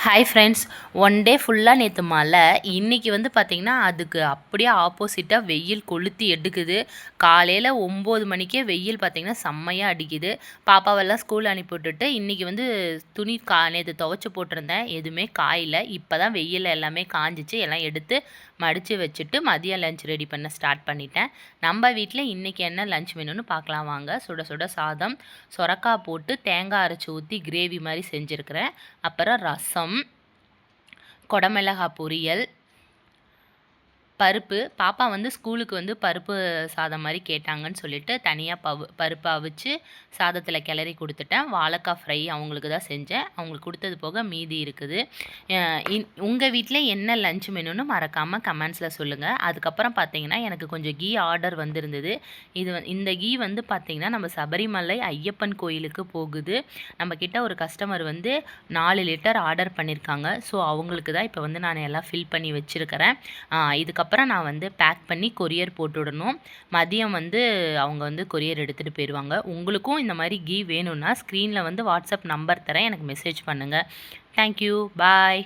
Hi friends. One day ஃபுல்லாக நேற்று மழை. இன்றைக்கி வந்து பார்த்திங்கன்னா அதுக்கு அப்படியே ஆப்போசிட்டாக வெயில் கொளுத்தி எடுக்குது. காலையில் 9 மணிக்கே வெயில் பார்த்திங்கன்னா செம்மையாக அடிக்குது. பாப்பாவெல்லாம் ஸ்கூல் அனுப்பி விட்டுட்டு இன்றைக்கி வந்து துணி நேற்று துவைச்சி போட்டிருந்தேன், எதுவுமே காயல. இப்போ தான் வெயில் எல்லாமே காஞ்சிச்சு. எல்லாம் எடுத்து மடித்து வச்சுட்டு மதியம் லஞ்ச் ரெடி பண்ண ஸ்டார்ட் பண்ணிட்டேன். நம்ம வீட்டில் இன்றைக்கி என்ன லஞ்ச் வேணும்னு பார்க்கலாம் வாங்க. சுட சுட சாதம், சொரக்காய் போட்டு தேங்காய் அரைச்சி ஊற்றி கிரேவி மாதிரி செஞ்சுருக்கிறேன். அப்புறம் ரசம், கொடமிளகா பொரியல், பருப்பு. பாப்பா வந்து ஸ்கூலுக்கு வந்து பருப்பு சாதம் மாதிரி கேட்டாங்கன்னு சொல்லிட்டு தனியாக பருப்பு அவிச்சு சாதத்தில் கிளறி கொடுத்துட்டேன். வாழைக்காய் ஃப்ரை அவங்களுக்கு தான் செஞ்சேன். அவங்களுக்கு கொடுத்தது போக மீதி இருக்குது. உங்கள் வீட்டில் என்ன லஞ்ச் மெனுன்னு மறக்காமல் கமெண்ட்ஸில் சொல்லுங்கள். அதுக்கப்புறம் பார்த்தீங்கன்னா எனக்கு கொஞ்சம் கீ ஆர்டர் வந்திருந்தது. இந்த கீ வந்து பார்த்திங்கன்னா நம்ம சபரிமலை ஐயப்பன் கோயிலுக்கு போகுது. நம்மக்கிட்ட ஒரு கஸ்டமர் வந்து 4 லிட்டர் ஆர்டர் பண்ணியிருக்காங்க. ஸோ அவங்களுக்கு தான் இப்போ வந்து நான் எல்லாம் ஃபில் பண்ணி வச்சுருக்கிறேன். இதுக்கப்புறம் நான் வந்து பேக் பண்ணி கொரியர் போட்டுவிடணும். மதியம் வந்து அவங்க வந்து கொரியர் எடுத்துகிட்டு போயிடுவாங்க. உங்களுக்கும் இந்த மாதிரி கீ வேணும்னா ஸ்க்ரீனில் வந்து வாட்ஸ்அப் நம்பர் தரேன், எனக்கு மெசேஜ் பண்ணுங்கள். தேங்க்யூ, பாய்.